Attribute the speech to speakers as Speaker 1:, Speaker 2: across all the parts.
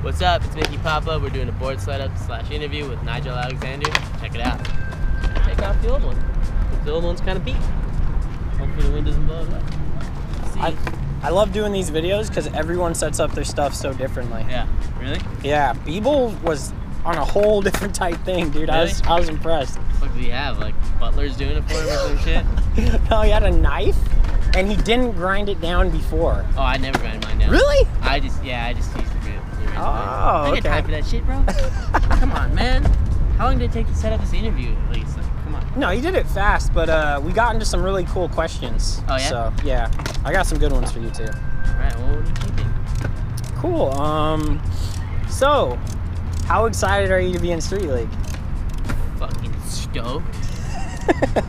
Speaker 1: What's up? It's Micky Papa. We're doing a board setup / interview with Nigel Alexander. Check it out. Take off the old one. The old one's kind of beat. Hopefully the wind doesn't blow it up. See.
Speaker 2: I love doing these videos because everyone sets up their stuff so differently.
Speaker 1: Yeah. Really?
Speaker 2: Yeah. Beeble was on a whole different type thing, dude.
Speaker 1: Really?
Speaker 2: I was impressed.
Speaker 1: What did he have? Like Butler's doing it for him or some shit?
Speaker 2: No, he had a knife, and he didn't grind it down before.
Speaker 1: Oh, I never grind mine down.
Speaker 2: Really?
Speaker 1: I just used the
Speaker 2: Oh,
Speaker 1: I
Speaker 2: okay.
Speaker 1: get time for that shit, bro. Come on, man. How long did it take to set up this interview, at least? Like, come on.
Speaker 2: No, he did it fast, but we got into some really cool questions.
Speaker 1: Oh, yeah?
Speaker 2: So, yeah. I got some good ones for you, too.
Speaker 1: All right, well, what are you thinking?
Speaker 2: Cool. So, how excited are you to be in Street League?
Speaker 1: Fucking stoked.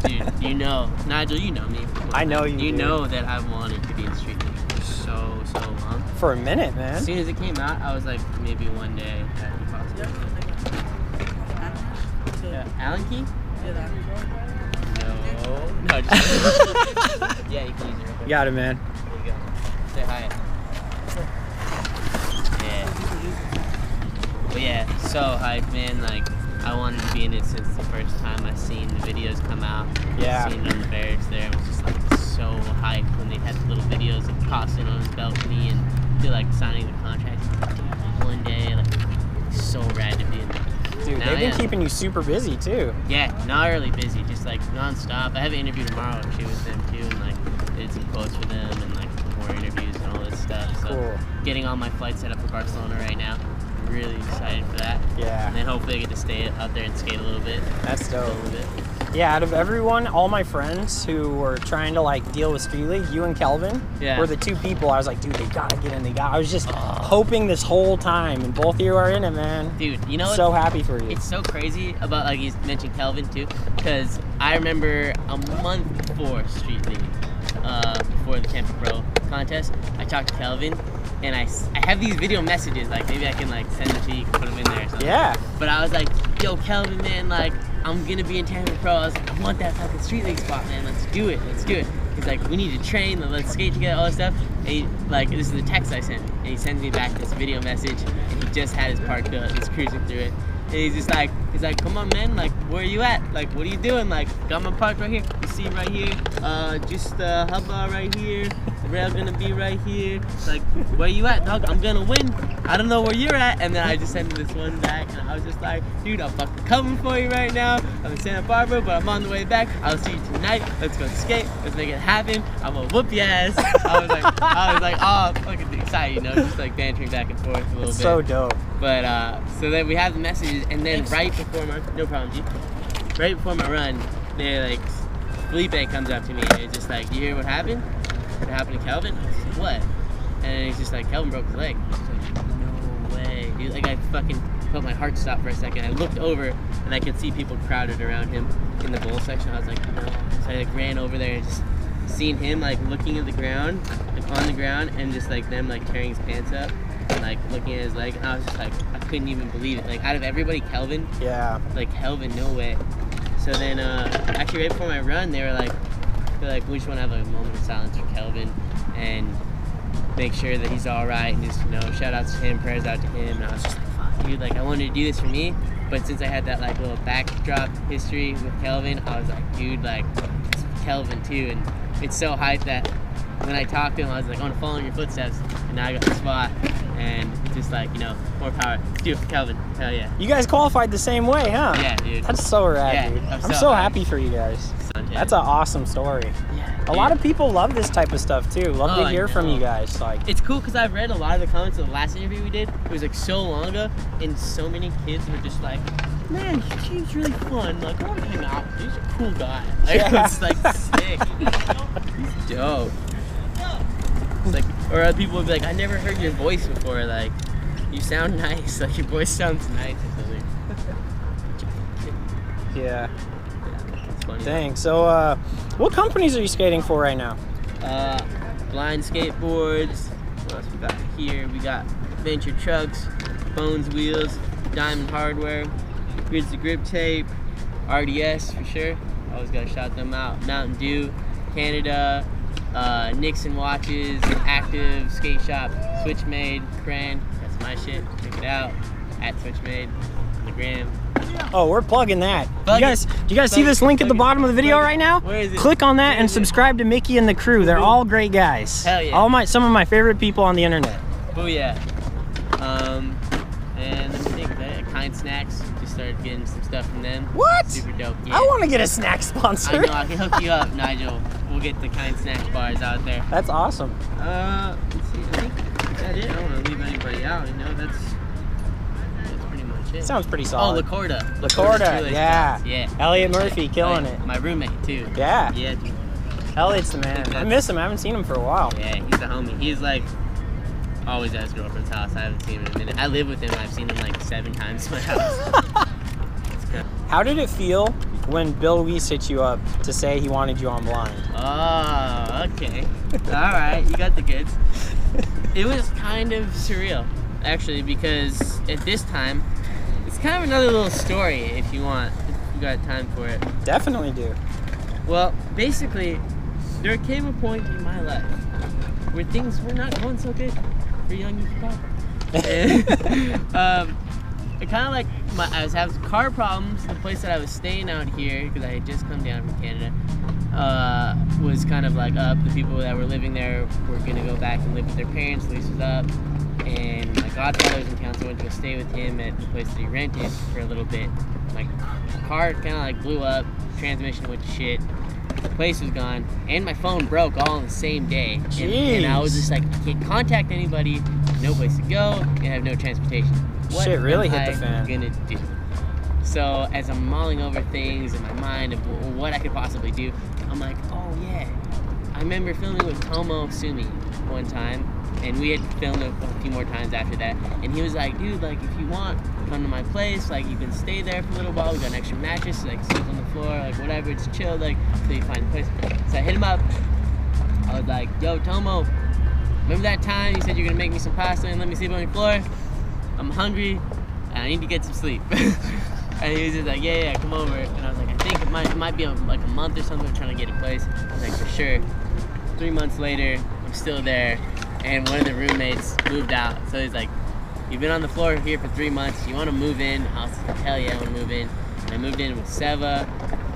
Speaker 1: Dude, you know, Nigel, you know me.
Speaker 2: I know you
Speaker 1: You
Speaker 2: do.
Speaker 1: know that I've wanted to be in Street League for so long.
Speaker 2: For a minute, man.
Speaker 1: As soon as it came out, I was like, maybe one day that'd be possible. Allen key? No, just yeah, you can use it real quick.
Speaker 2: Got it, man.
Speaker 1: There you go. Say hi. Yeah. But yeah, so hyped, man. Like, I wanted to be in it since the first time I seen the videos come out.
Speaker 2: Yeah.
Speaker 1: Seen it on the Berrics there. It was just like so hyped when they had the little videos of Costin on his balcony and they're like signing the contract one day. Like, so rad to be in there.
Speaker 2: Dude, they've been keeping you super busy, too.
Speaker 1: Yeah, not really busy, just like non-stop. I have an interview tomorrow actually with them too, and like did some quotes for them and like more interviews and all this stuff. So
Speaker 2: Cool.
Speaker 1: getting all my flights set up for Barcelona right now. I'm really excited for that.
Speaker 2: Yeah.
Speaker 1: And then hopefully I get to stay out there and skate a little bit.
Speaker 2: That's dope.
Speaker 1: A little bit.
Speaker 2: Yeah, out of everyone, all my friends who were trying to like deal with Street League, you and Kelvin were the two people I was like, dude, they gotta get in. I was just hoping this whole time, and both of you are in it, man.
Speaker 1: Dude, you know
Speaker 2: so happy for you.
Speaker 1: It's so crazy about, like, you mentioned Kelvin too, because I remember a month before Street League, before the Champion Pro contest, I talked to Kelvin, and I have these video messages, like maybe I can like send them to you, put them in there or something.
Speaker 2: Yeah.
Speaker 1: But I was like, yo, Kelvin, man, like, I'm gonna be in Champion Pro. I was like, I want that fucking Street League spot, man. Let's do it. He's like, we need to train, let's skate together, all this stuff. And he, like, this is the text I sent, and he sends me back this video message, and he just had his park built, he's cruising through it. And he's like, come on, man, like, where are you at? Like, what are you doing? Like, got my park right here. You see right here, just the hub bar right here. The rail gonna be right here. Like, where you at, dog? I'm gonna win. I don't know where you're at. And then I just sent him this one back, and I was just like, dude, I'm fucking coming for you right now. I'm in Santa Barbara, but I'm on the way back. I'll see you tonight. Let's go skate. Let's make it happen. I'm gonna whoop your ass. I was like, oh, fucking excited, you know, just like bantering back and forth a little bit.
Speaker 2: So dope.
Speaker 1: But so then we have the messages, and then right before my right before my run, they like Felipe comes up to me and he's just like, "You hear what happened? What happened to Kelvin?" I was like, "What?" And he's just like, "Kelvin broke his leg." I was like, "No way, dude!" Like, I fucking felt my heart stop for a second. I looked over and I could see people crowded around him in the bowl section. I was like, "No!" So I like ran over there and just seen him like looking at the ground, like on the ground, and just like them like tearing his pants up. And like looking at his leg, and I was just like, I couldn't even believe it. Like, out of everybody, Kelvin.
Speaker 2: Yeah.
Speaker 1: Like, Kelvin, no way. So then, actually right before my run, they're like, we just want to have a moment of silence for Kelvin and make sure that he's all right, and just, you know, shout outs to him, prayers out to him. And I was just like, fuck, dude, like, I wanted to do this for me, but since I had that like little backdrop history with Kelvin, I was like, dude, like, it's Kelvin too. And it's so hyped that when I talked to him, I was like, I want to follow in your footsteps, and now I got the spot. And it's just like, you know, more power. Let's do it for Kelvin. Hell yeah.
Speaker 2: You guys qualified the same way, huh?
Speaker 1: Yeah, dude.
Speaker 2: That's so rad,
Speaker 1: Yeah,
Speaker 2: dude.
Speaker 1: I'm
Speaker 2: I'm
Speaker 1: so
Speaker 2: so happy for you guys.
Speaker 1: Son,
Speaker 2: That's an awesome story.
Speaker 1: Yeah,
Speaker 2: A lot of people love this type of stuff too. Love
Speaker 1: Oh,
Speaker 2: to
Speaker 1: I
Speaker 2: hear from
Speaker 1: know.
Speaker 2: you guys. Like,
Speaker 1: it's cool because I've read a lot of the comments of the last interview we did. It was like so long ago, and so many kids were just like, man, he seems really fun. Like, I want to hang out. He's a cool guy. Like,
Speaker 2: Yeah.
Speaker 1: it's like sick. He's dope. It's like, or people would be like, I never heard your voice before. Like, you sound nice. Like, your voice sounds nice or something.
Speaker 2: yeah.
Speaker 1: It's funny.
Speaker 2: Dang. So, what companies are you skating for right now?
Speaker 1: Blind Skateboards. What else we got here? We got Venture Trucks, Bones Wheels, Diamond Hardware, Grids to Grip Tape, RDS for sure. Always gotta shout them out. Mountain Dew, Canada, Nixon Watches, Active, Skate Shop, Switchmade, Brand. Got It's my shit. Check it out. @SwitchMade on the gram.
Speaker 2: Oh, we're plugging that. Do you guys see this link at the bottom of the video right now?
Speaker 1: Where is it?
Speaker 2: Click on that and subscribe to Micky and the crew. They're all great guys.
Speaker 1: Hell yeah.
Speaker 2: Some of my favorite people on the internet.
Speaker 1: Oh yeah. And let me think. Kind Snacks. Just started getting some stuff from them.
Speaker 2: What?
Speaker 1: Super dope. Yeah.
Speaker 2: I want to get a snack sponsor.
Speaker 1: I know. I can hook you up, Nigel. We'll get the Kind Snacks bars out there.
Speaker 2: That's awesome.
Speaker 1: Let's see. I think that's it. I don't want to leave anybody out. You know, that's pretty much it.
Speaker 2: Sounds pretty solid.
Speaker 1: Oh, Lacorda.
Speaker 2: Lacorda, yeah.
Speaker 1: Yeah.
Speaker 2: Elliot Murphy killing it.
Speaker 1: My roommate too.
Speaker 2: Yeah.
Speaker 1: Yeah, dude.
Speaker 2: Elliot's the man. I miss him. I haven't seen him for a while.
Speaker 1: Yeah, he's the homie. He's like always at his girlfriend's house. I haven't seen him in a minute. I live with him. I've seen him like 7 times in my house.
Speaker 2: How did it feel when Bill Weiss hit you up to say he wanted you on Blind?
Speaker 1: Oh, okay. All right, you got the goods. It was kind of surreal, actually, because at this time, it's kind of another little story if you want, if you got time for it.
Speaker 2: Definitely do.
Speaker 1: Well, basically, there came a point in my life where things were not going so good for young Chicago. It kind of like I was having car problems. The place that I was staying out here, because I had just come down from Canada, was kind of like up. The people that were living there were gonna go back and live with their parents. Lease was up, and my godfather was in town, so I went to go stay with him at the place that he rented for a little bit. My car kind of like blew up. Transmission went to shit. The place was gone, and my phone broke all on the same day. And I was just like, I can't contact anybody, no place to go, and I have no transportation. What
Speaker 2: Shit really hit
Speaker 1: am
Speaker 2: the fan.
Speaker 1: I gonna do? So as I'm mulling over things in my mind of what I could possibly do, I'm like, oh yeah, I remember filming with Tomo Sumi one time, and we had filmed a few more times after that. And he was like, dude, like if you want, come to my place. Like you can stay there for a little while. We got an extra mattress, like sleep on the floor, like whatever. It's chill, like until you find a place. So I hit him up. I was like, yo, Tomo, remember that time you said you're gonna make me some pasta and let me sleep on your floor? I'm hungry and I need to get some sleep. And he was just like, yeah, come over. And I was like, I think it might be like a month or something. We're trying to get a place. I was like, for sure. 3 months later, I'm still there, and one of the roommates moved out. So he's like, you've been on the floor here for 3 months. You want to move in? I was like, hell yeah, I want to move in. And I moved in with Seva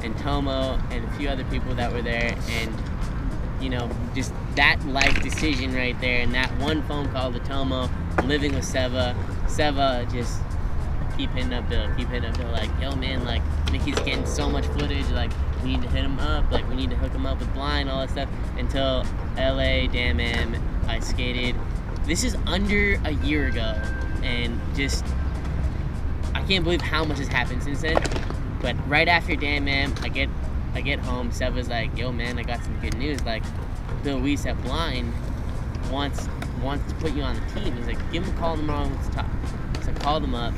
Speaker 1: and Tomo and a few other people that were there. And you know, just that life decision right there, and that one phone call to Tomo, living with Seva just keep hitting up Bill, like, yo man, like Micky's getting so much footage, like we need to hit him up, like we need to hook him up with Blind, all that stuff. Until LA, damn man, I skated. This is under a year ago, and just I can't believe how much has happened since then. But right after Damn Man, I get home, Seva's like, yo man, I got some good news, like Bill Weiss at Blind wants to put you on the team. He's like, give him a call tomorrow, let's talk. So I called him up.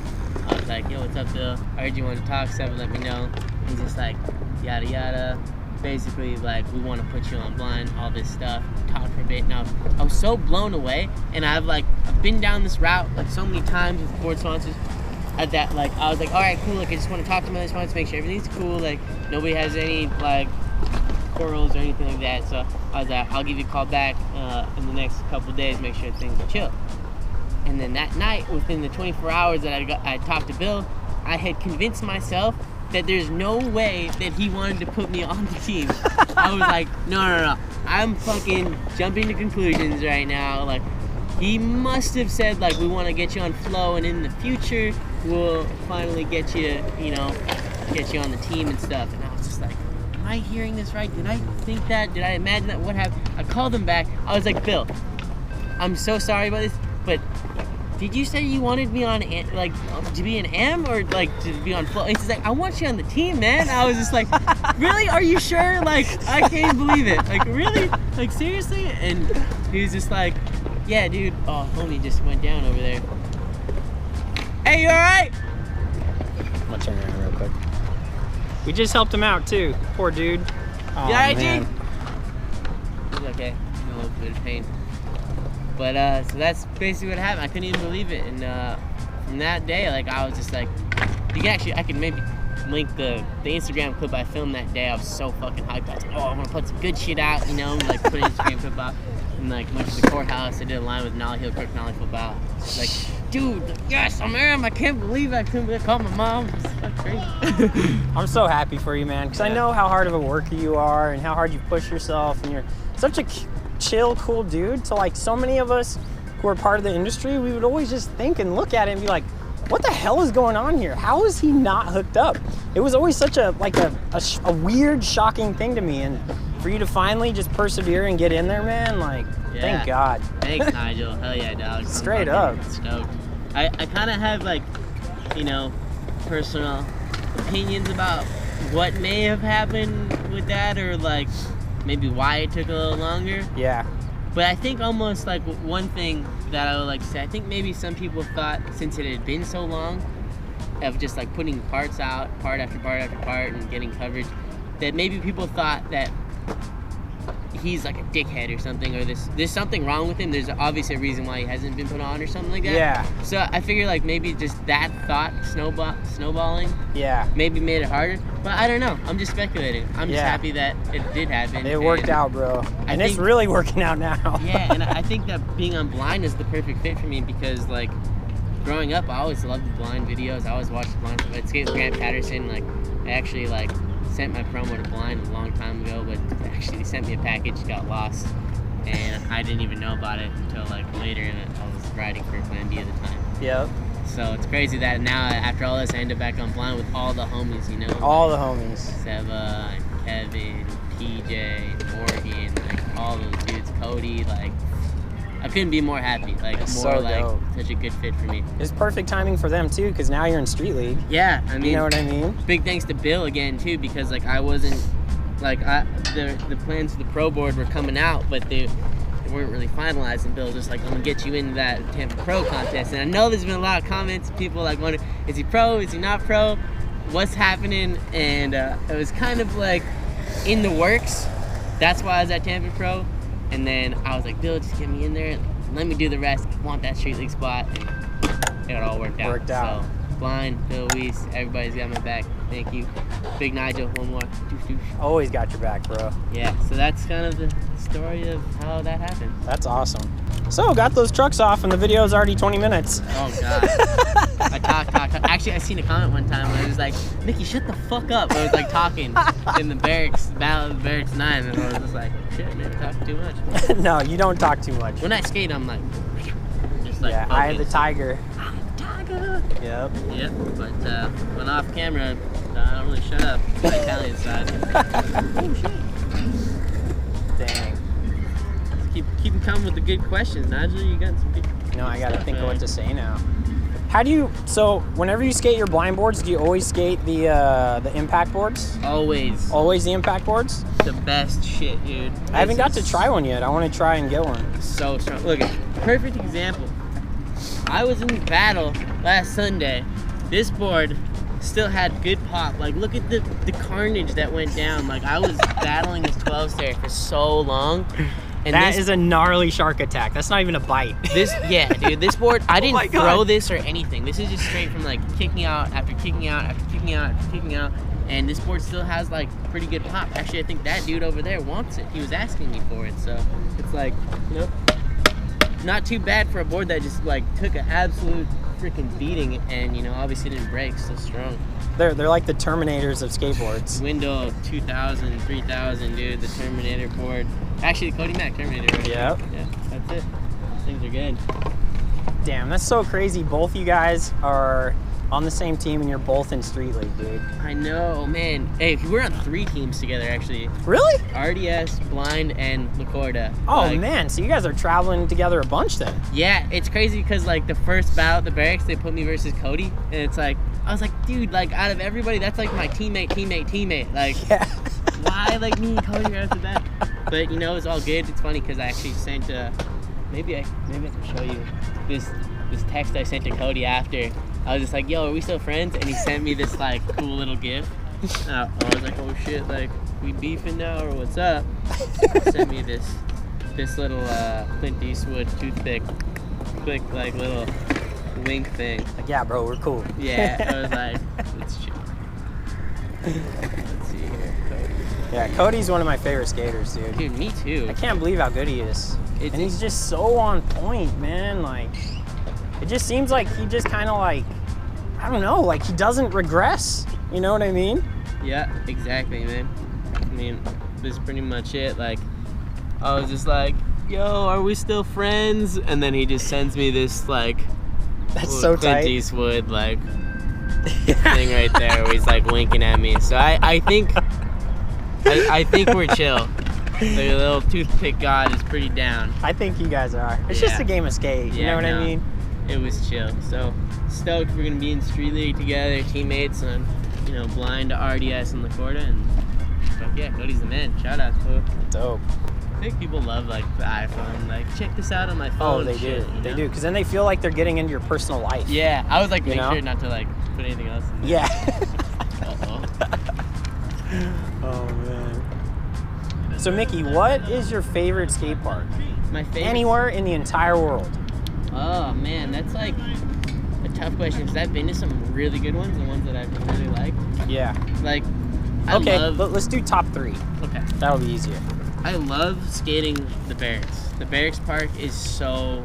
Speaker 1: I was like, yo, what's up, Bill? I heard you wanted to talk, Seva let me know. He's just like, yada yada. Basically, like, we want to put you on Blind, all this stuff. Talk for a bit. Now, I was so blown away, and I've been down this route like so many times with board sponsors. At that, like, I was like, all right, cool. Like, I just want to talk to them. I just want to make sure everything's cool. Like, nobody has any like quarrels or anything like that. So I was like, I'll give you a call back in the next couple of days. Make sure things are chill. And then that night, within the 24 hours that I talked to Bill, I had convinced myself that there's no way that he wanted to put me on the team. I was like, no. I'm fucking jumping to conclusions right now. Like, he must have said, like, we want to get you on Flow, and in the future, we'll finally get you, get you on the team and stuff. And I was just like, am I hearing this right? Did I think that? Did I imagine that? What happened? I called him back. I was like, Bill, I'm so sorry about this, but did you say you wanted me on, like, to be an M or, like, to be on Flow? He's like, I want you on the team, man. I was just like, really? Are you sure? Like, I can't believe it. Like, really? Like, seriously? And he was just like, yeah, dude. Oh, homie just went down over there. Hey, you alright?
Speaker 2: I'm gonna turn around real quick. We just helped him out, too. Poor dude. Oh,
Speaker 1: you alright, G?
Speaker 2: man.
Speaker 1: He's okay. He's in a little bit of pain. But, so that's basically what happened. I couldn't even believe it. And from that day, like, I was just like, I can maybe link the Instagram clip I filmed that day. I was so fucking hyped. I was like, oh, I want to put some good shit out, like, put an Instagram clip out. And, like, went to the courthouse. I did a line with Nolly Hill Crook, Nolly Football. Like, dude, yes, I'm Aaron. I can't believe I couldn't call my mom. It's crazy.
Speaker 2: I'm so happy for you, man, because I know how hard of a worker you are and how hard you push yourself, and you're such a chill, cool dude. So like so many of us who are part of the industry, we would always just think and look at it and be like, what the hell is going on here? How is he not hooked up? It was always such a weird, shocking thing to me, and for you to finally just persevere and get in there, man, like, thank God.
Speaker 1: Thanks, Nigel. Hell yeah, dog.
Speaker 2: Straight up.
Speaker 1: Stoked. I kind of have, like, you know, personal opinions about what may have happened with that, or, like, maybe why it took a little longer.
Speaker 2: Yeah.
Speaker 1: But I think almost, like, one thing that I would like to say, I think maybe some people thought, since it had been so long, of just, like, putting parts out, part after part after part, and getting coverage, that maybe people thought that he's like a dickhead or something, or there's something wrong with him. There's obviously a reason why he hasn't been put on or something like that. Yeah. So I figure like maybe just that thought snowballing. Yeah. Maybe made it harder, but I don't know. I'm just speculating. I'm just happy that it did happen.
Speaker 2: It worked out, bro. And it's really working out now.
Speaker 1: Yeah, and I think that being on Blind is the perfect fit for me, because like growing up, I always loved the Blind videos. I always watched the Blind. I skated with Grant Patterson. Like I actually like sent my promo to Blind a long time ago, but actually they sent me a package, got lost, and I didn't even know about it until like later, and I was riding for Plan B at the time. Yep. So it's crazy that now after all this I ended back on Blind with all the homies, you know? All the homies. Seva, and Kevin, PJ, Morgan, like all those dudes, Cody, like I couldn't be more happy. Like it's more so like dope. Such a good fit for me. It's perfect timing for them too, because now you're in Street League. Yeah, I mean, you know what I mean. Big thanks to Bill again too, because like I wasn't like the plans for the Pro Board were coming out, but they weren't really finalized. And Bill was just like, I'm gonna get you into that Tampa Pro contest. And I know there's been a lot of comments, people like wondering, is he pro? Is he not pro? What's happening? And it was kind of like in the works. That's why I was at Tampa Pro. And then I was like, Bill, just get me in there. Let me do the rest. I want that Street League spot. And it all worked out. So, Blind, Bill Weiss, everybody's got my back. Thank you. Big Nigel, one more. Always got your back, bro. Yeah, so that's kind of the story of how that happened. That's awesome. So, got those trucks off, and the video is already 20 minutes. Oh, God. I talk. Actually, I seen a comment one time where it was like, Micky, shut the fuck up. I was like talking in the Berrics, Battle of the Berrics 9, and I was just like, shit, man, I'm talking too much. No, you don't talk too much. When I skate, I'm like, just like, yeah, I am the tiger. I'm the tiger. Yep. But when off camera, I don't really shut up. My Italian side. Oh, shit. Dang. Keep coming with the good questions, Nigel. You got some good. No, I gotta think of what to say now. How do you? So, whenever you skate your blind boards, do you always skate the impact boards? Always. Always the impact boards? The best shit, dude. I haven't got to try one yet. I want to try and get one. So strong. Look, perfect example. I was in the battle last Sunday. This board still had good pop. Like, look at the carnage that went down. Like, I was battling this 12 stair for so long. And that is a gnarly shark attack. That's not even a bite. Yeah, dude, this board, I didn't throw this or anything. This is just straight from like kicking out after kicking out after kicking out after kicking out. And this board still has like pretty good pop. Actually, I think that dude over there wants it. He was asking me for it. So it's like, you know, not too bad for a board that just like took an absolute freaking beating and, you know, obviously didn't break, still strong. They're like the Terminators of skateboards. Window 2000, 3000, dude, the Terminator board. Actually, the Cody Mack Terminator. Right? Yep. Yeah, that's it. Things are good. Damn, that's so crazy. Both you guys are on the same team and you're both in Street League, dude. I know, man. Hey, we're on 3 teams together, actually. Really? RDS, Blind, and Lacorda. Oh, like, man. So you guys are traveling together a bunch then. Yeah, it's crazy because, like, the first battle at the Berrics, they put me versus Cody. And it's like, I was like, dude, like, out of everybody, that's like my teammate. Like, yeah. Why, like, me and Cody after that? But, you know, it's all good. It's funny because I actually sent, maybe I can show you this text I sent to Cody after. I was just like, yo, are we still friends? And he sent me this, like, cool little GIF. I was like, oh, shit, like, we beefing now or what's up? He sent me this little Clint Eastwood toothpick, quick, like, little wink thing. Like, yeah, bro, we're cool. Yeah, I was like, let's chill. Let's see here, Cody. Yeah, Cody's one of my favorite skaters, dude. Dude, me too. I can't believe how good he is. And he's just so on point, man. Like,
Speaker 2: it just seems like he just kind of like, I don't know, like he doesn't regress. You know what I mean?
Speaker 1: Yeah, exactly, man. I mean, this is pretty much it. Like, I was just like, yo, are we still friends? And then he just sends me this, like,
Speaker 2: that's so
Speaker 1: Clint
Speaker 2: tight.
Speaker 1: Eastwood, like, thing right there where he's, like, winking at me. So I think we're chill. The little toothpick god is pretty down.
Speaker 2: I think you guys are. It's just a game of skate, you know what I mean?
Speaker 1: It was chill. So, stoked we're going to be in Street League together, teammates, and you know, blind to RDS in Lacorda, and fuck yeah, Cody's the man. Shout out to him.
Speaker 2: Dope.
Speaker 1: I think people love like the iPhone. Like, check this out on my phone.
Speaker 2: Oh, they do. They do, because then they feel like they're getting into your personal life.
Speaker 1: Yeah, I was like, make sure not to like put anything else in there.
Speaker 2: Yeah.
Speaker 1: Uh-oh.
Speaker 2: Oh man. So Micky, what is your favorite skate park?
Speaker 1: My favorite.
Speaker 2: Anywhere in the entire world.
Speaker 1: Oh man, that's like a tough question because I've been to some really good ones, the ones that I really like.
Speaker 2: Yeah.
Speaker 1: Like,
Speaker 2: let's do top 3.
Speaker 1: Okay.
Speaker 2: That'll be easier.
Speaker 1: I love skating the Berrics. The Berrics Park is so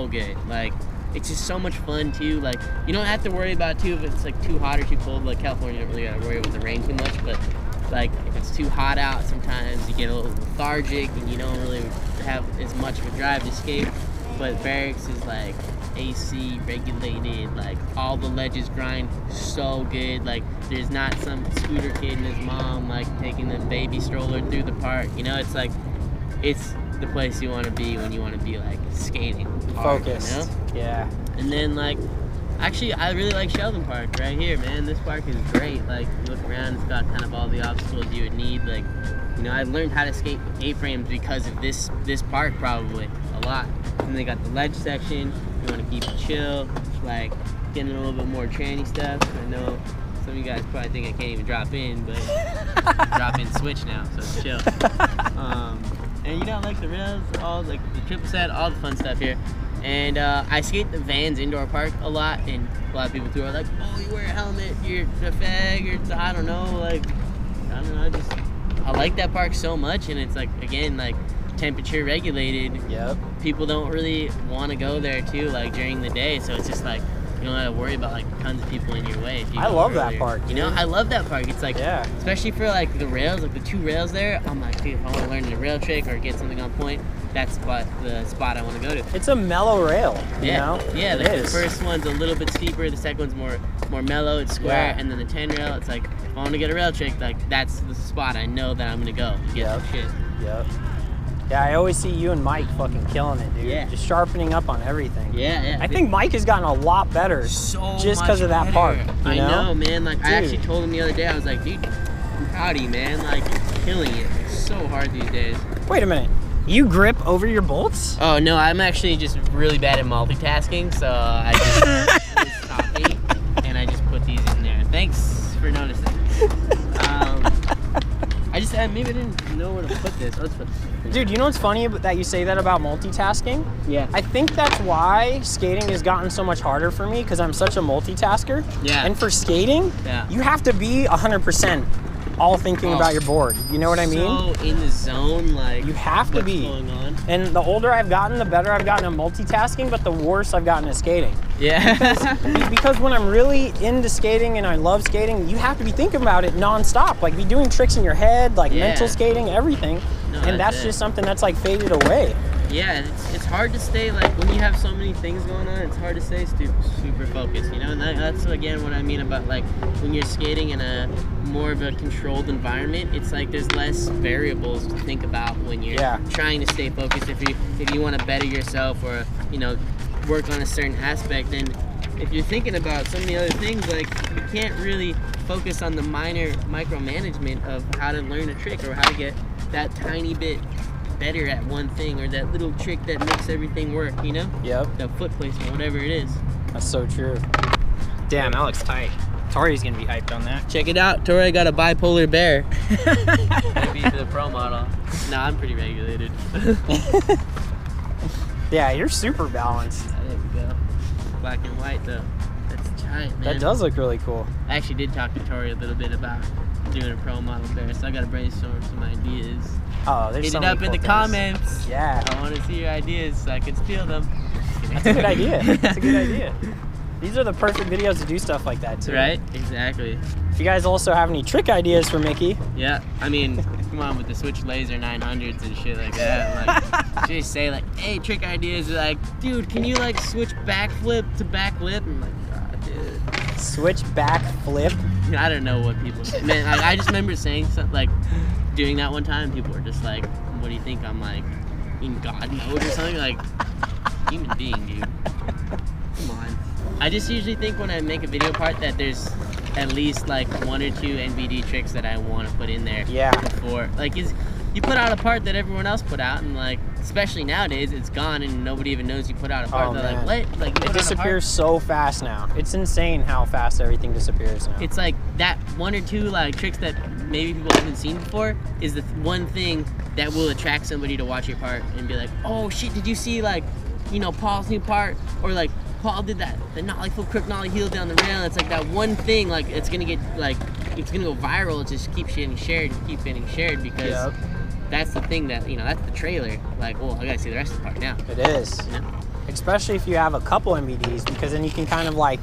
Speaker 1: good. Like, it's just so much fun too. Like, you don't have to worry about too if it's like too hot or too cold. Like California, you don't really gotta worry with the rain too much. But like, if it's too hot out, sometimes you get a little lethargic and you don't really have as much of a drive to skate. But Berrics is like AC regulated, like all the ledges grind so good. Like, there's not some scooter kid and his mom like taking the baby stroller through the park. You know, it's like, it's the place you want to be when you want to be like skating hard,
Speaker 2: focused.
Speaker 1: You know?
Speaker 2: Yeah.
Speaker 1: And then like, actually I really like Sheldon Park right here, man. This park is great. Like, you look around, it's got kind of all the obstacles you would need. Like, you know, I learned how to skate with A-frames because of this park, probably a lot. And they got the ledge section. You want to keep it chill, like getting a little bit more tranny stuff. I know some of you guys probably think I can't even drop in, but drop in switch now, so it's chill. And you know, like the rails, all like the triple set, all the fun stuff here. And I skate the Vans indoor park a lot, and a lot of people too are like, oh, you wear a helmet, you're a fag, or I don't know, like, I don't know, I like that park so much, and it's like, again, like, temperature regulated.
Speaker 2: Yep.
Speaker 1: People don't really want to go there too, like during the day, so it's just like you don't have to worry about like tons of people in your way. If you
Speaker 2: I love that park.
Speaker 1: You know, I love that park. It's like, especially for like the rails, like the 2 rails there. I'm like, dude, if I want to learn a rail trick or get something on point, that's the spot I want to go to.
Speaker 2: It's a mellow rail. You know?
Speaker 1: Yeah. Like the first one's a little bit steeper. The second one's more mellow. It's square, and then the 10 rail. It's like, if I want to get a rail trick, like that's the spot I know that I'm gonna go to get some shit.
Speaker 2: Yep. Yeah, I always see you and Mike fucking killing it, dude.
Speaker 1: Yeah.
Speaker 2: Just sharpening up on everything.
Speaker 1: Yeah.
Speaker 2: I think Mike has gotten a lot better just because of that park.
Speaker 1: I know, man. Like, dude. I actually told him the other day, I was like, dude, I'm proud of you, man. Like, you're killing it. It's so hard these days.
Speaker 2: Wait a minute. You grip over your bolts?
Speaker 1: Oh, no, I'm actually just really bad at multitasking, so I just copy, and I just put these in there. Thanks for noticing. Maybe I didn't know where to put this. Let's put this.
Speaker 2: Dude, you know what's funny that you say that about multitasking?
Speaker 1: Yeah.
Speaker 2: I think that's why skating has gotten so much harder for me, because I'm such a multitasker.
Speaker 1: Yeah.
Speaker 2: And for skating, you have to be 100% all thinking about your board. You know what I mean?
Speaker 1: So in the zone, like,
Speaker 2: you have to be.
Speaker 1: What's going on?
Speaker 2: And the older I've gotten, the better I've gotten at multitasking, but the worse I've gotten at skating.
Speaker 1: Yeah.
Speaker 2: Because when I'm really into skating and I love skating, you have to be thinking about it nonstop. Like, be doing tricks in your head, like mental skating, everything. No, and that's just something that's like faded away.
Speaker 1: Yeah, it's hard to stay, like, when you have so many things going on, it's hard to stay super focused, you know? And that's, again, what I mean about, like, when you're skating in a more of a controlled environment, it's like there's less variables to think about when you're trying to stay focused. If you want to better yourself or, you know, work on a certain aspect, then if you're thinking about so many other things, like, you can't really focus on the micromanagement of how to learn a trick or how to get that tiny bit better at one thing, or that little trick that makes everything work, you know?
Speaker 2: Yep.
Speaker 1: The foot placement, whatever it is.
Speaker 2: That's so true. Damn, that looks tight. Tori's gonna be hyped on that.
Speaker 1: Check it out, Tori got a bipolar bear. Maybe the pro model. Nah, I'm pretty regulated.
Speaker 2: Yeah, you're super balanced.
Speaker 1: There we go. Black and white though. That's tight, man.
Speaker 2: That does look really cool.
Speaker 1: I actually did talk to Tori a little bit about doing a pro model bear, so I gotta brainstorm some ideas.
Speaker 2: Oh, there's
Speaker 1: Hit
Speaker 2: so
Speaker 1: it
Speaker 2: many
Speaker 1: up
Speaker 2: cool
Speaker 1: in the
Speaker 2: things.
Speaker 1: comments.
Speaker 2: Yeah.
Speaker 1: I want to see your ideas so I can steal them.
Speaker 2: That's a good idea. That's a good idea. These are the perfect videos to do stuff like that too.
Speaker 1: Right? Exactly.
Speaker 2: If you guys also have any trick ideas for Micky.
Speaker 1: Yeah, I mean, come on with the Switch Laser 900s and shit like that. Like, just say like, hey, trick ideas. Like, dude, can you like switch backflip to backflip? I'm like, God, dude.
Speaker 2: Switch backflip?
Speaker 1: I don't know what people say. Man, I just remember saying something, like, doing that one time. People were just like, what do you think? I'm like, in God mode or something? Like, human being, dude. Come on. I just usually think when I make a video part that there's at least like 1 or 2 NBD tricks that I want to put in there.
Speaker 2: Yeah.
Speaker 1: Before, like, you put out a part that everyone else put out, and like, especially nowadays, it's gone and nobody even knows you put out a part.
Speaker 2: Oh,
Speaker 1: They're
Speaker 2: man.
Speaker 1: like, what? Like, you
Speaker 2: it
Speaker 1: put out a
Speaker 2: disappears
Speaker 1: part?
Speaker 2: so fast now. It's insane how fast everything disappears now.
Speaker 1: It's like that 1 or 2 like tricks that maybe people haven't seen before is the one thing that will attract somebody to watch your part and be like, oh shit, did you see, like, you know, Paul's new part? Or like, Paul did that, the nollie flip crook nollie heel down the rail. It's like that one thing, like, it's gonna get, like, it's gonna go viral. It just keeps getting shared and keep getting shared because that's the thing that, you know, that's the trailer. Like, oh, I gotta see the rest of the part now.
Speaker 2: It is.
Speaker 1: You know?
Speaker 2: Especially if you have a couple MVDs, because then you can kind of like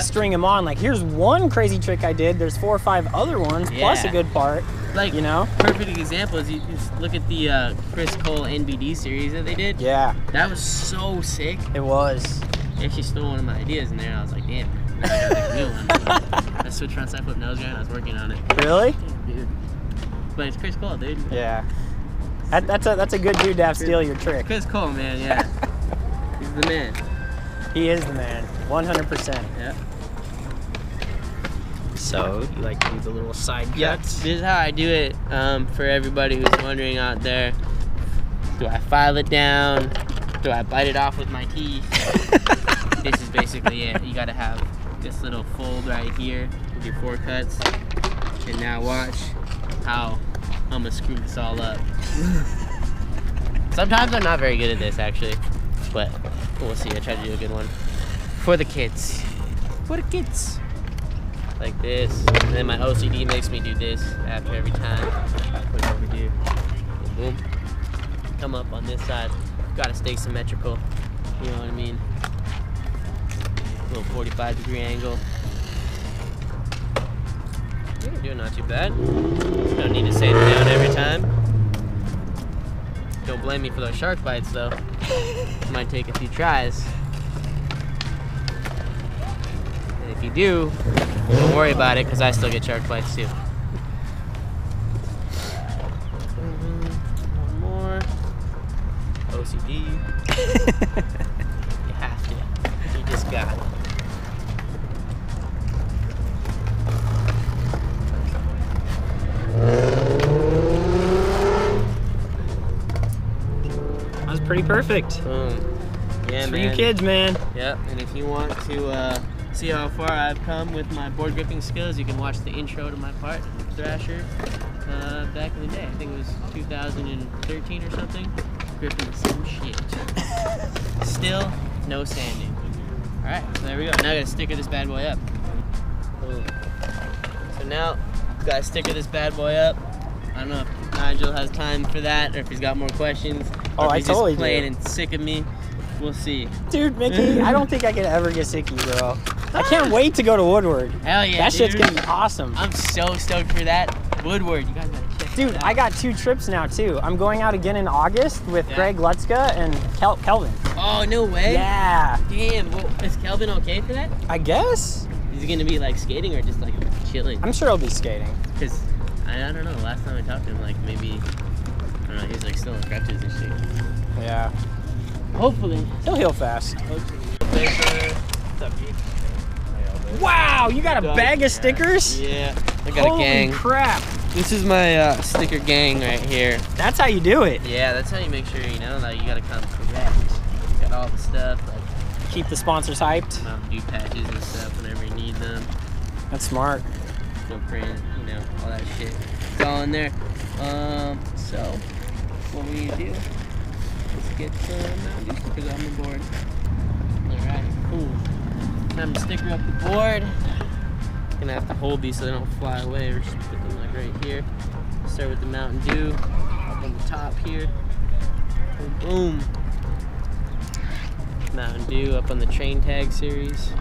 Speaker 2: string them on. Like, here's one crazy trick I did. There's 4 or 5 other ones plus a good part.
Speaker 1: Like,
Speaker 2: you know,
Speaker 1: perfect example is you just look at the Chris Cole NBD series that they did.
Speaker 2: Yeah.
Speaker 1: That was so sick.
Speaker 2: It was.
Speaker 1: They actually stole one of my ideas in there, and I was like, damn, I gotta make a new one. I switched front side flip nose grind, I was working on it.
Speaker 2: Really?
Speaker 1: Damn, dude. But it's Chris Cole, dude.
Speaker 2: Yeah. That's a good dude to have steal your trick.
Speaker 1: Chris Cole, man, yeah. He's the man.
Speaker 2: He is the man, 100%.
Speaker 1: Yeah.
Speaker 2: So, you like to do the little side cuts?
Speaker 1: Yeah, this is how I do it for everybody who's wondering out there. Do I file it down? Do I bite it off with my teeth? This is basically it. You gotta have this little fold right here with your 4 cuts. And now watch how I'm gonna screw this all up. Sometimes I'm not very good at this, actually. But we'll see. I try to do a good one. For the kids. For the kids. Like this. And then my OCD makes me do this after every time. I put it over here. Boom. Come up on this side. Gotta stay symmetrical. You know what I mean? Little 45-degree angle. You're doing not too bad. Don't need to sand it down every time. Don't blame me for those shark bites, though. Might take a few tries. And if you do, don't worry about it, because I still get shark bites, too. One more. OCD. You have to. You just got it.
Speaker 2: That was pretty perfect.
Speaker 1: Boom. Yeah,
Speaker 2: it's
Speaker 1: man.
Speaker 2: for you kids, man.
Speaker 1: Yep, and if you want to see how far I've come with my board gripping skills, you can watch the intro to my part, Thrasher, back in the day. I think it was 2013 or something. Gripping some shit. Still, no sanding. Alright, so there we go. Now I gotta sticker this bad boy up. Boom. So now, gotta sticker this bad boy up. I don't know if Nigel has time for that, or if he's got more questions.
Speaker 2: Oh,
Speaker 1: or if
Speaker 2: I
Speaker 1: he's
Speaker 2: totally
Speaker 1: just playing
Speaker 2: do.
Speaker 1: and sick of me. We'll see.
Speaker 2: Dude, Micky, I don't think I could ever get sick of you, bro. I can't wait to go to Woodward.
Speaker 1: Hell yeah,
Speaker 2: that
Speaker 1: dude.
Speaker 2: shit's gonna be awesome.
Speaker 1: I'm so stoked for that. Woodward, you guys gotta check
Speaker 2: Dude,
Speaker 1: that out.
Speaker 2: I got 2 trips now, too. I'm going out again in August with Greg Lutzka and Kelvin.
Speaker 1: Oh, no way?
Speaker 2: Yeah.
Speaker 1: Damn, well, is Kelvin okay for that?
Speaker 2: I guess.
Speaker 1: Is he gonna be like skating or just like chilling?
Speaker 2: I'm sure he'll be skating.
Speaker 1: Because, I don't know, last time I talked to him, like maybe, I don't know, he's like still in crutches and shit.
Speaker 2: Yeah.
Speaker 1: Hopefully.
Speaker 2: He'll heal fast.
Speaker 1: What's up, dude?
Speaker 2: Wow, you got a bag of stickers?
Speaker 1: Yeah, I got a gang.
Speaker 2: Holy crap.
Speaker 1: This is my sticker gang right here.
Speaker 2: That's how you do it.
Speaker 1: Yeah, that's how you make sure, you know, like you gotta come correct. You got all the stuff, like
Speaker 2: Keep the sponsors hyped.
Speaker 1: Mountain Dew patches and stuff whenever you need them.
Speaker 2: That's smart.
Speaker 1: No print, you know, all that shit. It's all in there. So what we need to do is get some Mountain Dew stickers on the board. Alright, cool. Time to sticker up the board. Gonna have to hold these so they don't fly away, or just put them like right here. Start with the Mountain Dew up on the top here. Boom, boom. Mountain Dew up on the train tag series.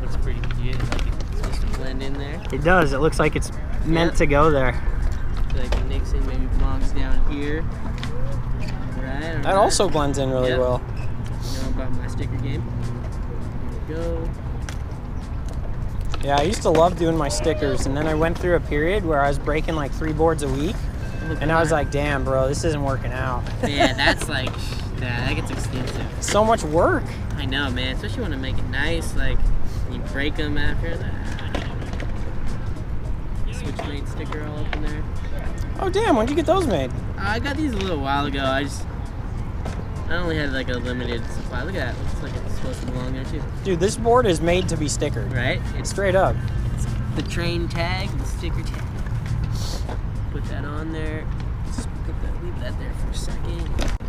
Speaker 1: Looks pretty good. Like it's supposed to blend in there.
Speaker 2: It does. It looks like it's meant to go there.
Speaker 1: Like Nixon maybe belongs down here. Right.
Speaker 2: That also blends in really well.
Speaker 1: You know about my sticker game. Here we go.
Speaker 2: Yeah, I used to love doing my stickers, and then I went through a period where I was breaking like 3 boards a week, and I was like, damn, bro, this isn't working out.
Speaker 1: Yeah, that's like, that gets expensive.
Speaker 2: So much work.
Speaker 1: I know, man, especially when you make it nice, like, you break them after that. Switchblade sticker all up in there.
Speaker 2: Oh, damn, when'd you get those made?
Speaker 1: I got these a little while ago. I only had like a limited supply. Look at that. Looks like it's supposed to belong there too.
Speaker 2: Dude, this board is made to be stickered.
Speaker 1: Right?
Speaker 2: It's straight up.
Speaker 1: It's the train tag, the sticker tag. Put that on there. Just leave that there for a second.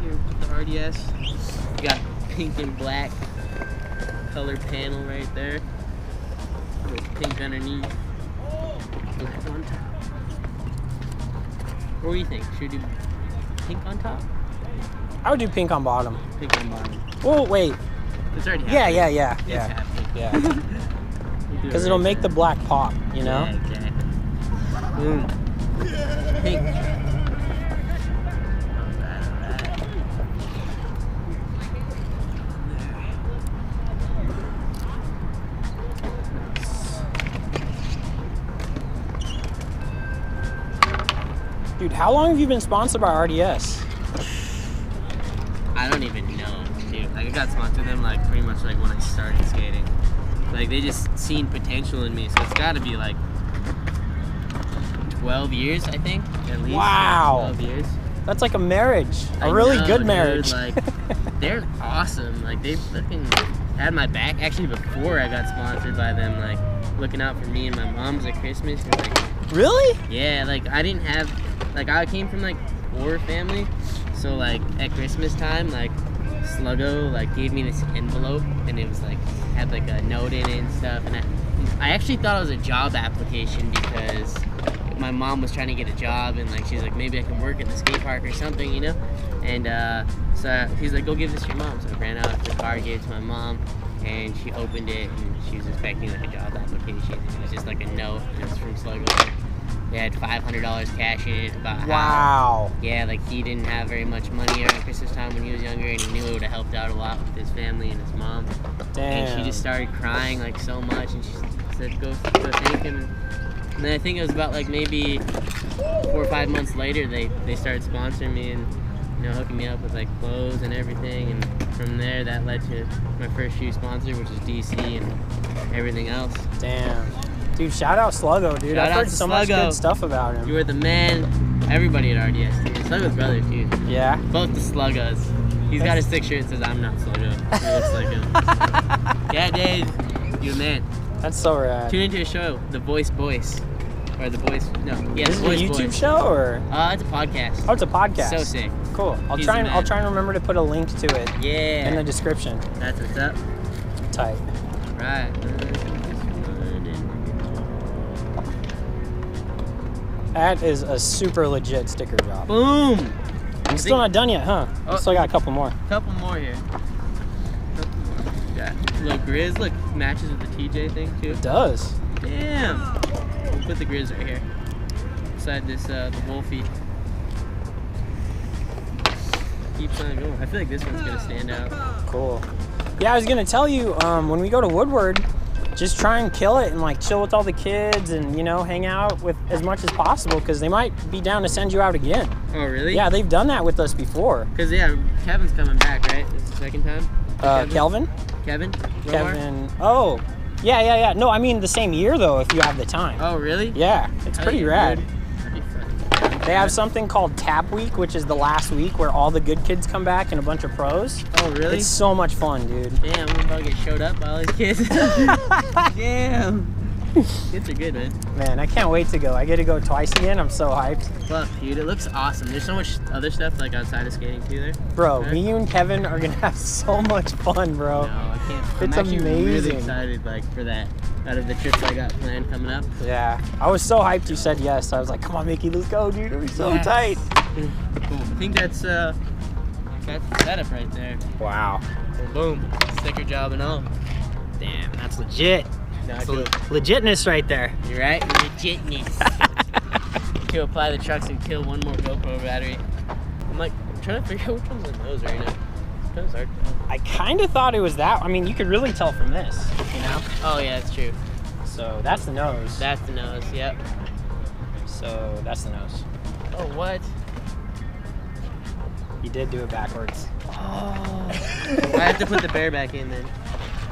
Speaker 1: Here, put the RDS. You got pink and black color panel right there. With pink underneath. Black on top. What do you think? Should we do pink on top?
Speaker 2: I would do pink on bottom.
Speaker 1: Pink on bottom.
Speaker 2: Oh, wait.
Speaker 1: It's already happening.
Speaker 2: Yeah.
Speaker 1: Yeah.
Speaker 2: Because it'll make the black pop, you know?
Speaker 1: Yeah, exactly. Boom. Pink. Alright.
Speaker 2: Dude, how long have you been sponsored by RDS?
Speaker 1: I don't even know, dude. Like I got sponsored with them like pretty much like when I started skating. Like they just seen potential in me, so it's got to be like 12 years, I think, at least.
Speaker 2: Wow.
Speaker 1: 12 years.
Speaker 2: That's like a marriage, a really good marriage.
Speaker 1: Dude, like they're awesome. Like they fucking had my back actually before I got sponsored by them. Like looking out for me and my mom's at Christmas. And, like,
Speaker 2: really?
Speaker 1: Yeah. Like I didn't have, like I came from like poor family. So like at Christmas time, like Sluggo like gave me this envelope and it was like had like a note in it and stuff, and I actually thought it was a job application because my mom was trying to get a job and like she's like maybe I can work at the skate park or something, you know, and so he's like go give this to your mom. So I ran out to the car, gave it to my mom, and she opened it and she was expecting like a job application. It was just like a note. It was from Sluggo. They had $500 cash in it about
Speaker 2: wow.
Speaker 1: Yeah, like he didn't have very much money around Christmas time when he was younger, and he knew it would have helped out a lot with his family and his mom.
Speaker 2: Damn.
Speaker 1: And she just started crying like so much, and she said, "Go thank him." And then I think it was about like maybe 4 or 5 months later, they started sponsoring me and hooking me up with like clothes and everything, and from there that led to my first shoe sponsor, which is DC, and everything else.
Speaker 2: Damn. Dude, shout out Sluggo, dude. I've heard so much good stuff about him.
Speaker 1: You were the man. Everybody at RDS, dude. Sluggo's brother, too.
Speaker 2: Yeah?
Speaker 1: Both the Sluggos. He's got a stick shirt that says, "I'm not Sluggo." He looks like him. Yeah, Dave. You're the man.
Speaker 2: That's so rad.
Speaker 1: Tune into a show, The Voice Boys. Or The Voice, no. Yeah,
Speaker 2: Is
Speaker 1: The Voice
Speaker 2: it a YouTube
Speaker 1: Boys.
Speaker 2: show, or?
Speaker 1: It's a podcast.
Speaker 2: Oh, it's a podcast.
Speaker 1: So sick.
Speaker 2: Cool. I'll try and remember to put a link to it.
Speaker 1: Yeah.
Speaker 2: In the description.
Speaker 1: That's what's up.
Speaker 2: Tight.
Speaker 1: Right.
Speaker 2: That is a super legit sticker job.
Speaker 1: Boom!
Speaker 2: I'm still not done yet, huh?
Speaker 1: Oh.
Speaker 2: Still got a couple more.
Speaker 1: Couple more here. Got little grizz. Look, matches with the TJ thing too.
Speaker 2: It does.
Speaker 1: Damn. We'll put the grizz right here. Beside this, the Wolfie. Keeps on going. I feel like this one's gonna stand out.
Speaker 2: Cool. Yeah, I was gonna tell you, when we go to Woodward, just try and kill it and like chill with all the kids and hang out with as much as possible, because they might be down to send you out again.
Speaker 1: Oh really?
Speaker 2: Yeah, they've done that with us before.
Speaker 1: Because Kevin's coming back, right? This is the second time.
Speaker 2: Kelvin?
Speaker 1: Kevin?
Speaker 2: Kevin. Oh, yeah. No, I mean the same year though, if you have the time.
Speaker 1: Oh really?
Speaker 2: Yeah, it's pretty rad.
Speaker 1: That'd be fun.
Speaker 2: They have something called Tap Week, which is the last week where all the good kids come back and a bunch of pros.
Speaker 1: Oh really?
Speaker 2: It's so much fun, dude.
Speaker 1: Damn, I'm about to get showed up by all these kids. Damn. Kids are good, man.
Speaker 2: Man, I can't wait to go. I get to go twice again. I'm so hyped.
Speaker 1: Fuck, dude, it looks awesome. There's so much other stuff like outside of skating too there.
Speaker 2: Bro, me, you, and Kevin are gonna have so much fun, bro.
Speaker 1: No, I can't.
Speaker 2: It's
Speaker 1: I'm actually
Speaker 2: amazing.
Speaker 1: really excited for that. Out of the trips I got planned coming up.
Speaker 2: Yeah, I was so hyped you said yes. I was like, come on, Mickey, let's go, dude. It'll be so tight.
Speaker 1: Cool. I think that's That's the setup right there.
Speaker 2: Wow.
Speaker 1: Boom. Sticker job and all.
Speaker 2: Damn, that's legit.
Speaker 1: That's
Speaker 2: legitness right there.
Speaker 1: You're right. Legitness. To apply the trucks and kill one more GoPro battery. I'm like trying to figure out which one's the nose right now. Kind of hard to tell.
Speaker 2: I kind of thought it was that. I mean, you could really tell from this, you know?
Speaker 1: Oh yeah, that's true.
Speaker 2: So that's the nose.
Speaker 1: That's the nose. Yep.
Speaker 2: So that's the nose.
Speaker 1: Oh what?
Speaker 2: You did do it backwards.
Speaker 1: Oh. I have to put the bear back in then.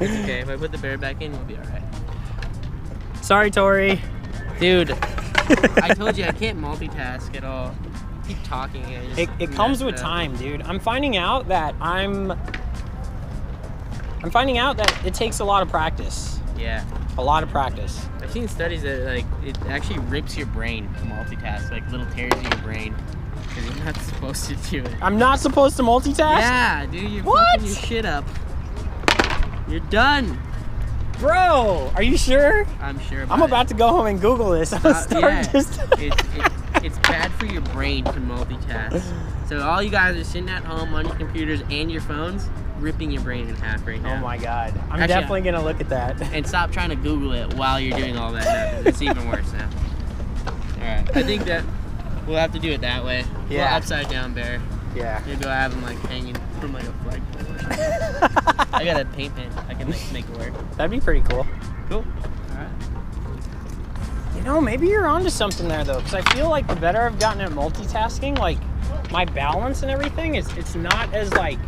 Speaker 1: It's okay. If I put the bear back in, we'll be alright.
Speaker 2: Sorry, Tori.
Speaker 1: Dude, I told you I can't multitask at all. I keep talking.
Speaker 2: It comes with time, dude. I'm finding out that it takes a lot of practice.
Speaker 1: Yeah.
Speaker 2: A lot of practice.
Speaker 1: I've seen studies that like it actually rips your brain to multitask, like little tears in your brain. Because you're not supposed to do it.
Speaker 2: I'm not supposed to multitask?
Speaker 1: Yeah, dude, you're
Speaker 2: what?
Speaker 1: fucking your shit up. You're done.
Speaker 2: Bro, are you sure?
Speaker 1: I'm sure about
Speaker 2: I'm about to go home and Google this. I'm gonna start just...
Speaker 1: it's bad for your brain to multitask. So all you guys are sitting at home on your computers and your phones, ripping your brain in half right now.
Speaker 2: Oh my God. I'm definitely gonna look at that.
Speaker 1: And stop trying to Google it while you're doing all that now. It's even worse now. Alright, I think that we'll have to do it that way.
Speaker 2: Yeah.
Speaker 1: Well, upside down bear.
Speaker 2: Yeah.
Speaker 1: Maybe I'll have him like hanging from like a flagpole. I got a paint pen. I can make it work.
Speaker 2: That'd be pretty cool.
Speaker 1: Cool. Alright.
Speaker 2: You know, maybe you're onto something there though, because I feel like the better I've gotten at multitasking, like my balance and everything, it's not as like,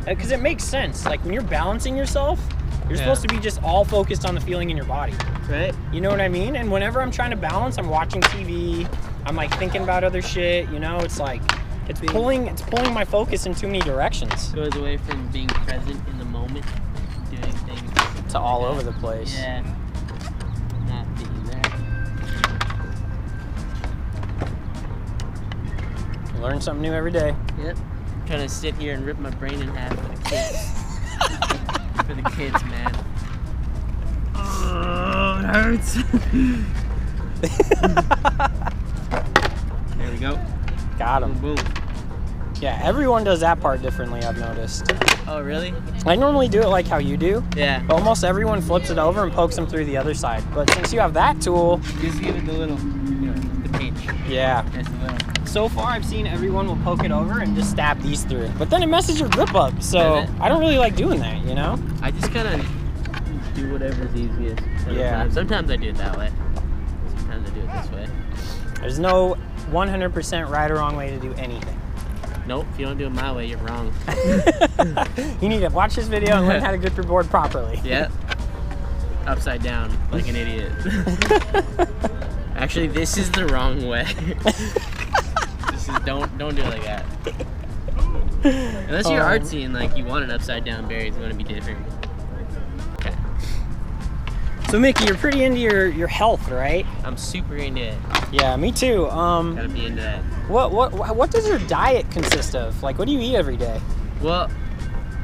Speaker 2: because it makes sense. Like when you're balancing yourself, you're supposed to be just all focused on the feeling in your body.
Speaker 1: Right.
Speaker 2: You know what I mean? And whenever I'm trying to balance, I'm watching TV, I'm like thinking about other shit, you know, it's like, it's pulling my focus in too many directions.
Speaker 1: Goes away from being present in the moment, doing things
Speaker 2: to all over the place.
Speaker 1: Yeah. Not being there.
Speaker 2: You learn something new every day.
Speaker 1: Yep. I'm trying to sit here and rip my brain in half for the kids. For the kids, man. Oh, it hurts. There we go.
Speaker 2: Got him.
Speaker 1: Boom, boom.
Speaker 2: Yeah, everyone does that part differently, I've noticed.
Speaker 1: Oh, really?
Speaker 2: I normally do it like how you do.
Speaker 1: Yeah.
Speaker 2: But almost everyone flips it over and pokes them through the other side. But since you have that tool...
Speaker 1: Just give it the little, the pinch.
Speaker 2: Yeah.
Speaker 1: Just a little.
Speaker 2: So far, I've seen everyone will poke it over and just stab these through. But then it messes your grip up, so I don't really like doing that, you know?
Speaker 1: I just kind of do whatever's easiest.
Speaker 2: Yeah.
Speaker 1: Sometimes I do it that way. Sometimes I do it this way.
Speaker 2: There's no 100% right or wrong way to do anything.
Speaker 1: Nope, if you don't do it my way, you're wrong.
Speaker 2: You need to watch this video and learn how to grip your board properly.
Speaker 1: Yep. Upside down, like an idiot. Actually, this is the wrong way. Don't do it like that. Unless you're artsy and like you want an upside down bear, it's going to be different. Okay.
Speaker 2: So Micky, you're pretty into your health, right?
Speaker 1: I'm super into it.
Speaker 2: Yeah, me too.
Speaker 1: Gotta be into that.
Speaker 2: What does your diet consist of? Like, what do you eat every day?
Speaker 1: Well,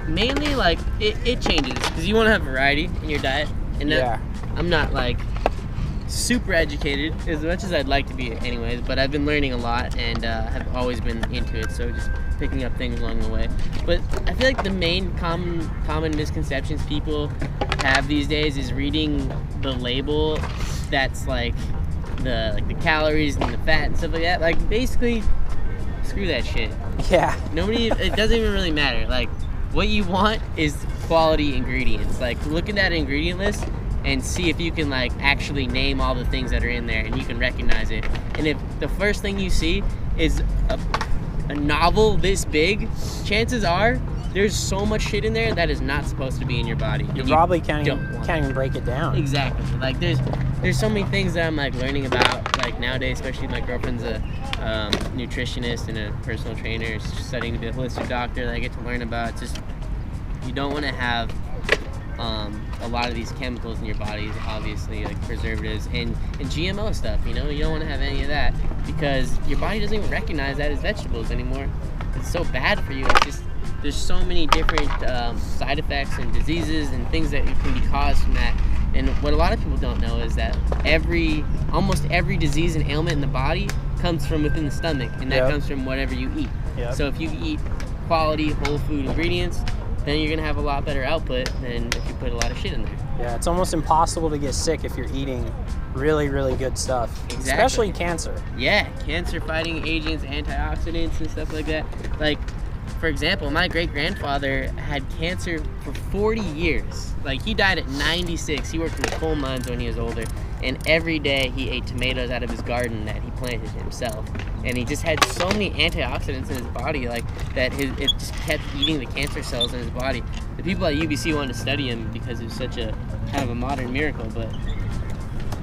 Speaker 1: mainly like it changes because you want to have variety in your diet, and I'm not like super educated as much as I'd like to be anyways, but I've been learning a lot and have always been into it, so just picking up things along the way. But I feel like the main common misconceptions people have these days is reading the label that's like the calories and the fat and stuff like that. Like basically screw that shit.
Speaker 2: Yeah.
Speaker 1: It doesn't even really matter. Like what you want is quality ingredients. Like look at that ingredient list and see if you can like actually name all the things that are in there and you can recognize it. And if the first thing you see is a novel this big, chances are there's so much shit in there that is not supposed to be in your body.
Speaker 2: You probably can't even break it down.
Speaker 1: Exactly. Like there's so many things that I'm like learning about like nowadays, especially my girlfriend's a nutritionist and a personal trainer, studying to be a holistic doctor that I get to learn about. It's just you don't want to have a lot of these chemicals in your bodies, obviously, like preservatives and GMO stuff, you know? You don't want to have any of that because your body doesn't even recognize that as vegetables anymore. It's so bad for you. It's just, there's so many different side effects and diseases and things that can be caused from that. And what a lot of people don't know is that almost every disease and ailment in the body comes from within the stomach, and that comes from whatever you eat. So if you eat quality whole food ingredients, then you're gonna have a lot better output than if you put a lot of shit in there.
Speaker 2: Yeah, it's almost impossible to get sick if you're eating really, really good stuff.
Speaker 1: Exactly.
Speaker 2: Especially cancer.
Speaker 1: Yeah, cancer fighting agents, antioxidants and stuff like that. Like, for example, my great-grandfather had cancer for 40 years. Like, he died at 96. He worked in the coal mines when he was older. And every day he ate tomatoes out of his garden that he planted himself. And he just had so many antioxidants in his body, like, that it just kept eating the cancer cells in his body. The people at UBC wanted to study him because it was such a kind of a modern miracle, but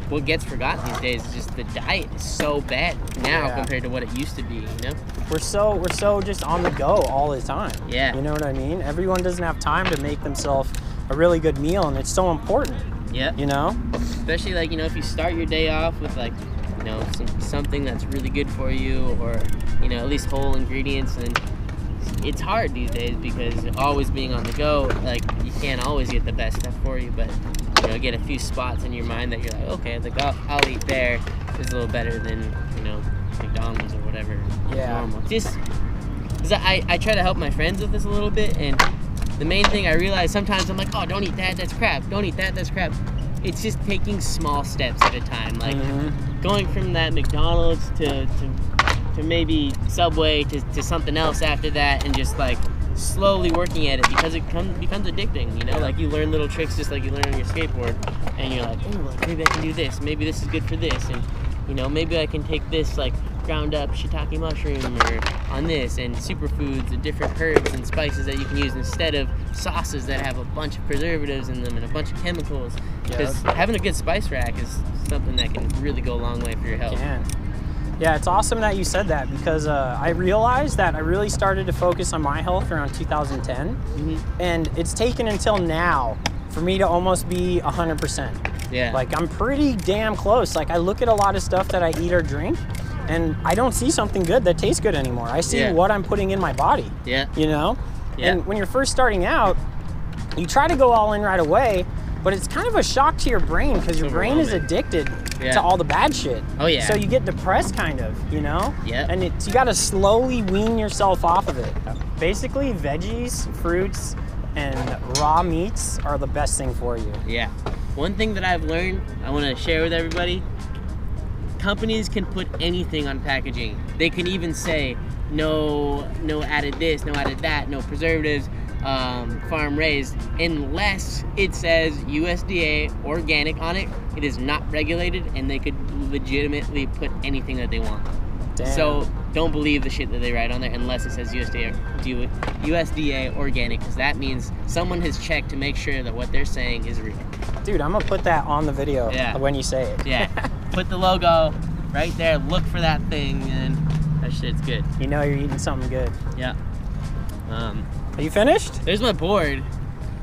Speaker 1: what gets forgotten these days is just the diet is so bad now compared to what it used to be, you know?
Speaker 2: We're so just on the go all the time.
Speaker 1: Yeah.
Speaker 2: You know what I mean? Everyone doesn't have time to make themselves a really good meal, and it's so important.
Speaker 1: Yeah.
Speaker 2: You know?
Speaker 1: Especially, like, you know, if you start your day off with, like, you know, something that's really good for you, or, you know, at least whole ingredients, and it's hard these days because always being on the go, like, you can't always get the best stuff for you, but, you know, get a few spots in your mind that you're like, okay, like, I'll eat there. It's a little better than, you know, McDonald's or whatever.
Speaker 2: Yeah.
Speaker 1: Normal. Just, cause I try to help my friends with this a little bit, and the main thing I realize sometimes I'm like, oh, don't eat that, that's crap. Don't eat that, that's crap. It's just taking small steps at a time. Like, going from that McDonald's to maybe Subway to something else after that, and just, like, slowly working at it, because it becomes addicting, you know? Like, you learn little tricks just like you learn on your skateboard, and you're like, oh, like, maybe I can do this, maybe this is good for this, and, you know, maybe I can take this, like, ground up shiitake mushroom or on this, and superfoods and different herbs and spices that you can use instead of sauces that have a bunch of preservatives in them and a bunch of chemicals, because having a good spice rack is something that can really go a long way for your health.
Speaker 2: Yeah, it's awesome that you said that, because I realized that I really started to focus on my health around 2010, and it's taken until now for me to almost be 100%.
Speaker 1: Yeah.
Speaker 2: Like, I'm pretty damn close. Like, I look at a lot of stuff that I eat or drink, and I don't see something good that tastes good anymore. I see what I'm putting in my body.
Speaker 1: Yeah.
Speaker 2: You know? Yeah. And when you're first starting out, you try to go all in right away, but it's kind of a shock to your brain, because your brain is addicted to all the bad shit.
Speaker 1: Oh, yeah.
Speaker 2: So you get depressed, kind of, you know?
Speaker 1: Yeah.
Speaker 2: And you got to slowly wean yourself off of it. Basically, veggies, fruits, and raw meats are the best thing for you.
Speaker 1: Yeah. One thing that I've learned, I want to share with everybody, companies can put anything on packaging. They can even say, no added this, no added that, no preservatives, farm raised, unless it says USDA organic on it. It is not regulated, and they could legitimately put anything that they want.
Speaker 2: Damn.
Speaker 1: So don't believe the shit that they write on there unless it says USDA organic, because that means someone has checked to make sure that what they're saying is real.
Speaker 2: Dude, I'm gonna put that on the video when you say it.
Speaker 1: Yeah. Put the logo right there, look for that thing, and that shit's good.
Speaker 2: You know you're eating something good.
Speaker 1: Yeah.
Speaker 2: Are you finished?
Speaker 1: There's my board,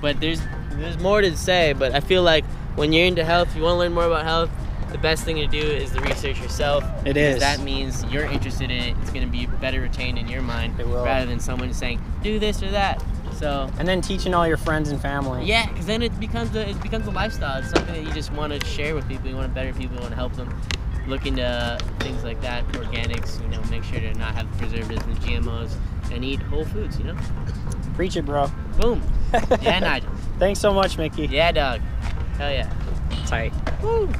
Speaker 1: but there's more to say, but I feel like when you're into health, you want to learn more about health, the best thing to do is the research yourself.
Speaker 2: It is.
Speaker 1: That means you're interested in it. It's going to be better retained in your mind rather than someone saying, do this or that. So.
Speaker 2: And then teaching all your friends and family.
Speaker 1: Yeah, because then it becomes a lifestyle. It's something that you just want to share with people. You want to better people. You want to help them. Look into things like that, organics. You know, make sure to not have preservatives and GMOs, and eat whole foods. You know.
Speaker 2: Preach it, bro.
Speaker 1: Boom. Yeah, Nigel.
Speaker 2: Thanks so much, Mickey.
Speaker 1: Yeah, dog. Hell yeah.
Speaker 2: Tight.
Speaker 1: Woo.